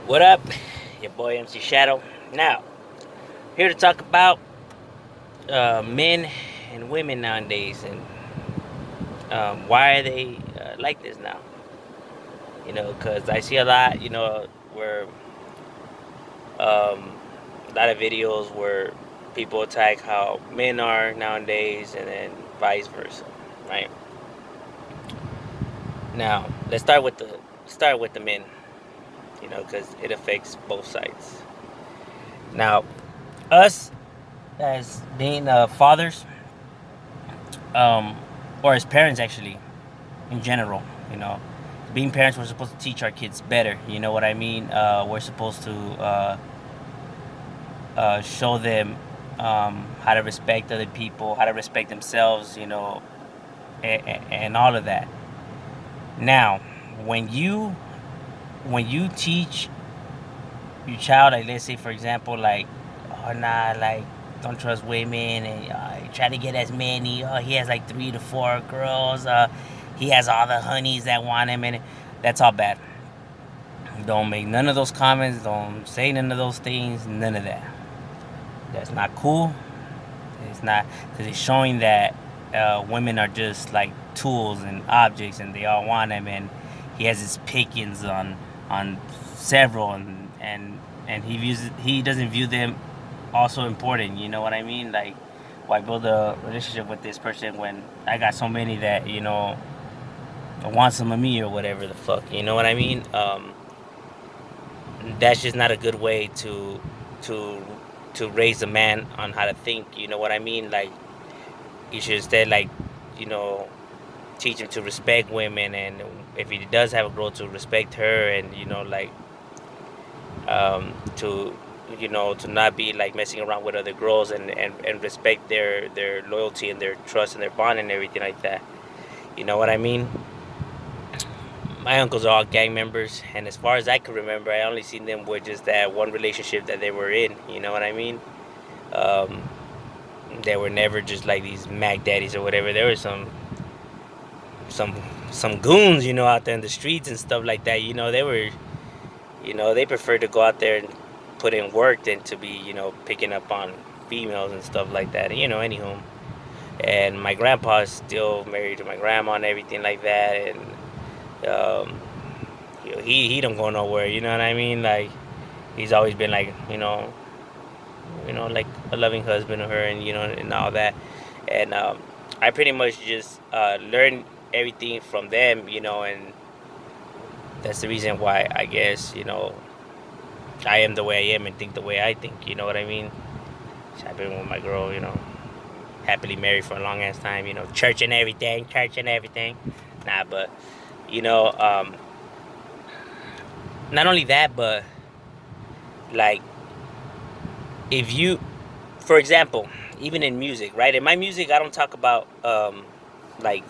What up? Your boy MC Shadow. Now, here to talk about men and women nowadays and why are they like this now? Because I see a lot, where a lot of videos where people attack how men are nowadays and then vice versa, right? Now, let's start with the men, because it affects both sides. Now, us as being fathers, um, or as parents actually in general, you know being parents, we're supposed to teach our kids better, you know what I mean. We're supposed to show them how to respect other people, how to respect themselves, and all of that. Now, when you when you teach your child, like, let's say for example, like, oh nah, like, don't trust women, and try to get as many. Oh, he has like 3 to 4 girls. He has all the honeys that want him, and that's all bad. Don't make none of those comments. Don't say none of those things. None of that. That's not cool. It's not, because it's showing that women are just like tools and objects, and they all want him. And he has his pickings on several, and he doesn't view them also important. You know what I mean? Like, why build a relationship with this person when I got so many that want some of me or whatever the fuck. You know what I mean? That's just not a good way to to raise a man on how to think. You know what I mean? Like, you should instead, like, you know teach him to respect women, and if he does have a girl, to respect her, and like, to not be like messing around with other girls, and respect their loyalty and their trust and their bond and everything like that. You know what I mean? My uncles are all gang members, and as far as I can remember, I only seen them with just that one relationship that they were in. You know what I mean? Um, they were never just like these Mac daddies or whatever. There were some some goons, out there in the streets and stuff like that. They preferred to go out there and put in work than to be, picking up on females and stuff like that. Anywho, and my grandpa is still married to my grandma and everything like that, and um, he don't go nowhere. You know what I mean? Like, he's always been like, like a loving husband to her, and and all that. And I pretty much just learned everything from them, and that's the reason why, I guess, I am the way I am and think the way I think. You know what I mean? I've been with my girl, happily married for a long ass time. Church and everything, church and everything. Nah, but you know, um, not only that, but like, if you, for example, even in music, right? In my music, I don't talk about like,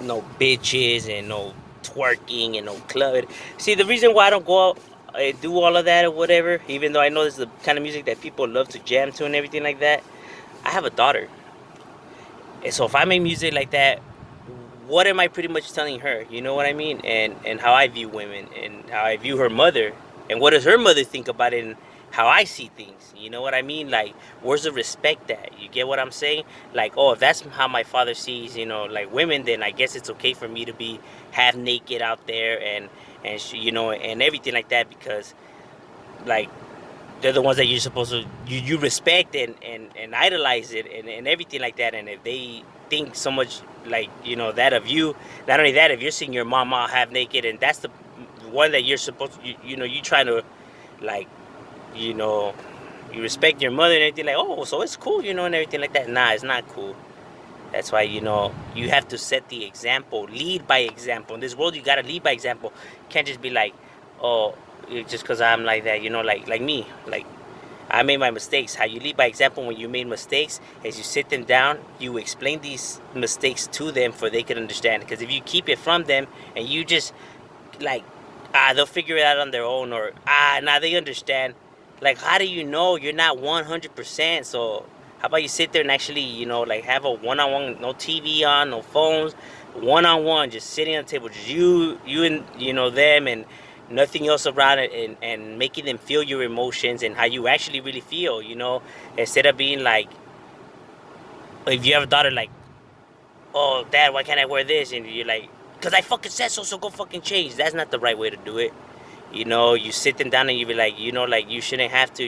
no bitches and no twerking and no club. See, the reason why I don't go out and do all of that or whatever, even though I know this is the kind of music that people love to jam to and everything like that, I have a daughter. And so if I make music like that, what am I pretty much telling her? You know what I mean? And how I view women, and how I view her mother, and what does her mother think about it, and how I see things. You know what I mean? Like, where's the respect at? You get what I'm saying? Like, oh, if that's how my father sees, like, women, then I guess it's okay for me to be half naked out there, and everything like that, because, like, they're the ones that you're supposed to, you respect, and idolize it, and everything like that. And if they think so much, like, that of you, not only that, if you're seeing your mom all half naked, and that's the one that you're supposed to, you trying to, like, you know you respect your mother and everything, like, oh, so it's cool, and everything like that. Nah, it's not cool. That's why, you have to set the example, lead by example. In this world, you gotta lead by example. You can't just be like, oh, just because I'm like that, like me, like, I made my mistakes. How you lead by example when you made mistakes is you sit them down, you explain these mistakes to them for they can understand. Because if you keep it from them and you just, like, they'll figure it out on their own, or now they understand. Like, how do you know you're not 100%? So how about you sit there and actually, like, have a one-on-one, no TV on, no phones, one-on-one, just sitting on the table, just you and them, and nothing else around it, and making them feel your emotions and how you actually really feel, you know, instead of being like, if you have a daughter, like, oh, dad, why can't I wear this? And you're like, because I fucking said so, so go fucking change. That's not the right way to do it. You know, you sit them down and you be like, you know, like, you shouldn't have to,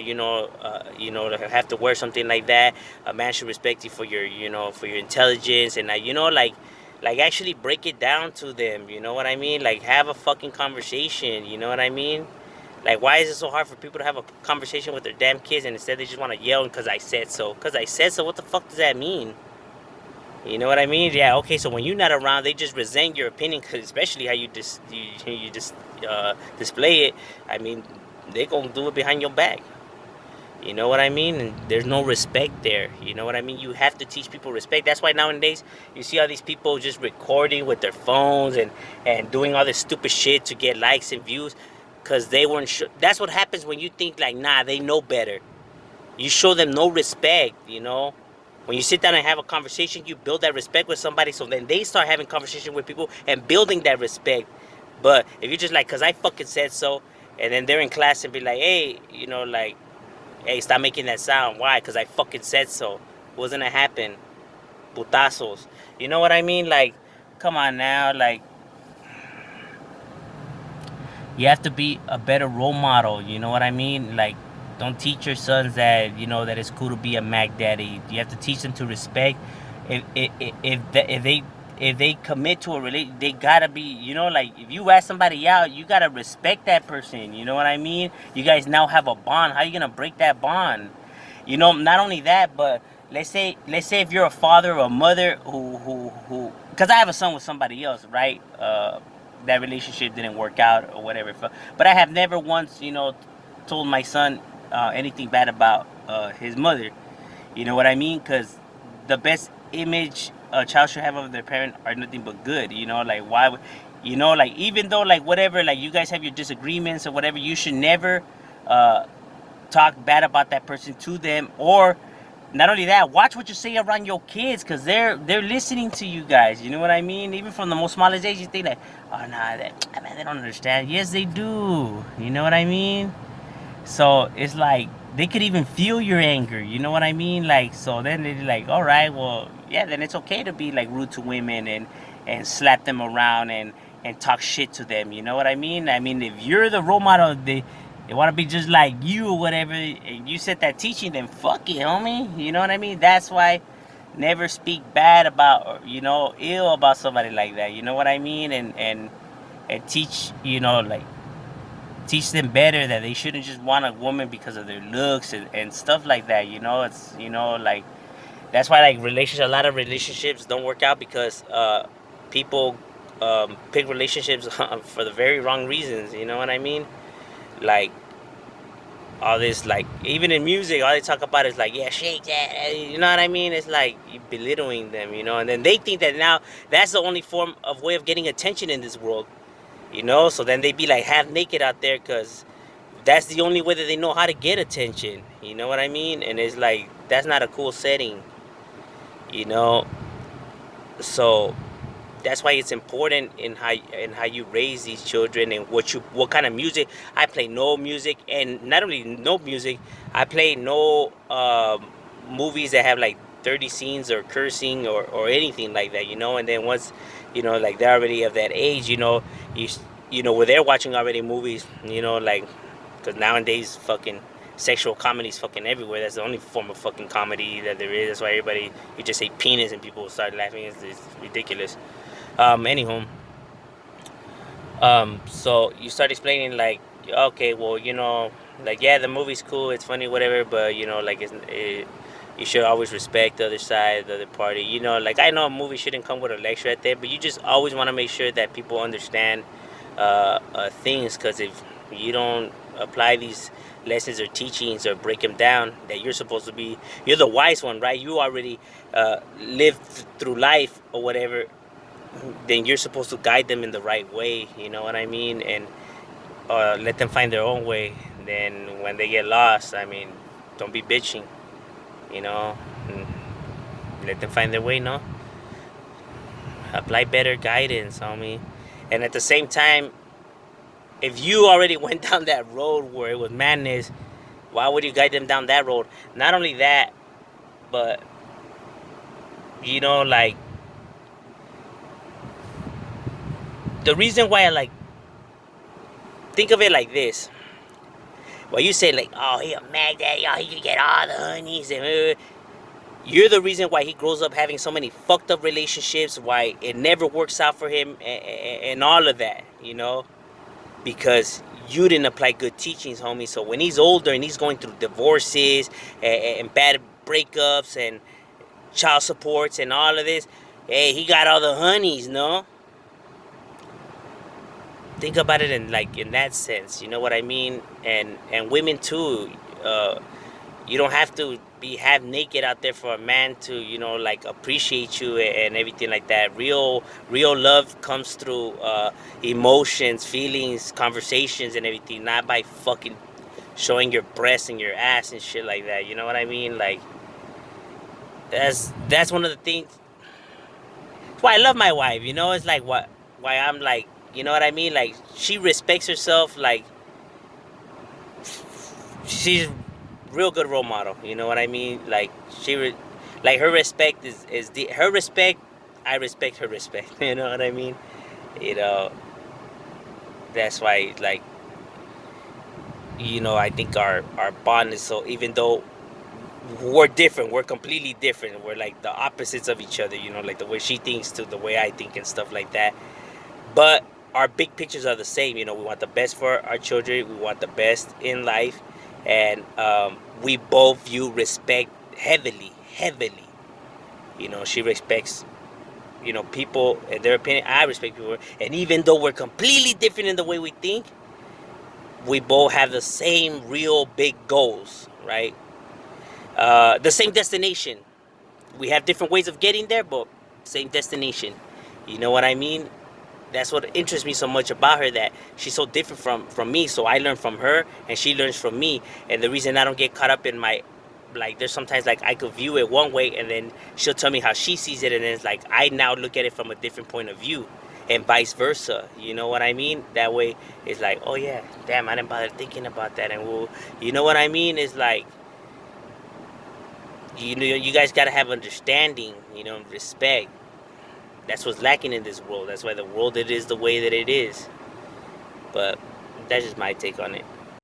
have to wear something like that. A man should respect you for your, for your intelligence, and like actually break it down to them. You know what I mean? Like, have a fucking conversation. You know what I mean? Like, why is it so hard for people to have a conversation with their damn kids, and instead they just want to yell because I said so? Because I said so. What the fuck does that mean? You know what I mean? Yeah. Okay. So when you're not around, they just resent your opinion, 'cause especially how you just display it. I mean, they gonna do it behind your back. You know what I mean? And there's no respect there. You know what I mean? You have to teach people respect. That's why nowadays you see all these people just recording with their phones and doing all this stupid shit to get likes and views, because they weren't sure. That's what happens when you think like, nah, they know better. You show them no respect, you know. When you sit down and have a conversation, you build that respect with somebody, so then they start having conversation with people and building that respect. But if you're just like, cause I fucking said so, and then they're in class and be like, hey, like, hey, stop making that sound. Why? Cause I fucking said so. Wasn't gonna happen. Putazos. You know what I mean? Like, come on now, like, you have to be a better role model. You know what I mean? Like, don't teach your sons that that it's cool to be a Mac Daddy. You have to teach them to respect. If they commit to a relation, they gotta be, like, if you ask somebody out, you gotta respect that person. You know what I mean? You guys now have a bond. How are you gonna break that bond? Not only that, but let's say if you're a father or a mother who because I have a son with somebody else, right? That relationship didn't work out or whatever. But I have never once, told my son anything bad about his mother. You know what I mean? Because the best image a child should have of their parent are nothing but good. Like, why would, like, even though, like, whatever, like, you guys have your disagreements or whatever, you should never uh, talk bad about that person to them. Or not only that, watch what you say around your kids, because they're listening to you guys. You know what I mean? Even from the most smallest age, you think like, oh nah, man, they don't understand. Yes, they do. You know what I mean? So it's like they could even feel your anger. You know what I mean? Like, so then they're like, all right, well, yeah, then it's okay to be like rude to women and slap them around and talk shit to them. You know what I mean? I mean, if you're the role model, they want to be just like you or whatever, and you set that teaching, then fuck it, homie. You know what I mean? That's why never speak bad about, or ill about somebody like that. You know what I mean? And teach, like, teach them better that they shouldn't just want a woman because of their looks and stuff like that. It's, like, that's why, like, a lot of relationships don't work out, because people pick relationships for the very wrong reasons. You know what I mean? Like, all this, like, even in music, all they talk about is like, yeah, shake that. You know what I mean? It's like you belittling them, and then they think that now that's the only form of way of getting attention in this world. So then they be like half naked out there, because that's the only way that they know how to get attention. You know what I mean? And it's like, that's not a cool setting. You know, so that's why it's important in how you raise these children, and what kind of music. I play no music, and not only no music, I play no movies that have like 30 scenes or cursing or anything like that. And then once like they're already of that age, you where they're watching already movies, like, because nowadays fucking sexual comedy is fucking everywhere. That's the only form of fucking comedy that there is. That's why everybody, you just say penis and people start laughing. It's ridiculous. Anywho, so you start explaining like, okay, well, like, yeah, the movie's cool, it's funny, whatever, but like, you should always respect the other side, the other party. Like, I know a movie shouldn't come with a lecture at there, but you just always want to make sure that people understand things, because if you don't apply these lessons or teachings or break them down, that you're the wise one, right? You already lived through life or whatever, then you're supposed to guide them in the right way. You know what I mean? And let them find their own way. Then when they get lost, I mean, don't be bitching. You know, and let them find their way. No, apply better guidance, homie. And at the same time, if you already went down that road where it was madness, why would you guide them down that road? Not only that, but like the reason why I like think of it like this. Well, you say like, oh, he a mag daddy, oh, he can get all the honeys, and you're the reason why he grows up having so many fucked up relationships, why it never works out for him, and all of that, because you didn't apply good teachings, homie. So when he's older and he's going through divorces and bad breakups and child supports and all of this, hey, he got all the honeys, no? Think about it in that sense, you know what I mean? And women too. You don't have to be half naked out there for a man to like appreciate you and everything like that. Real love comes through emotions, feelings, conversations, and everything, not by fucking showing your breasts and your ass and shit like that. You know what I mean? Like that's one of the things. That's why I love my wife. It's like what why I'm like, you know what I mean? Like she respects herself. Like she's real good role model. You know what I mean? Like like her respect is her respect. I respect her respect. You know what I mean? You know that's why like I think our bond is so, even though we're different, we're completely different. We're like the opposites of each other. Like the way she thinks to the way I think and stuff like that. But our big pictures are the same. We want the best for our children. We want the best in life, and we both view respect heavily, heavily. She respects people and their opinion. I respect people, and even though we're completely different in the way we think, we both have the same real big goals, right? The same destination. We have different ways of getting there, but same destination. You know what I mean? That's what interests me so much about her, that she's so different from me. So I learn from her and she learns from me. And the reason I don't get caught up in my, like, there's sometimes like I could view it one way and then she'll tell me how she sees it, and then it's like I now look at it from a different point of view, and vice versa. You know what I mean? That way it's like, oh yeah, damn, I didn't bother thinking about that. And you know what I mean? It's like, you guys gotta have understanding, respect. That's what's lacking in this world. That's why the world it is the way that it is. But that's just my take on it.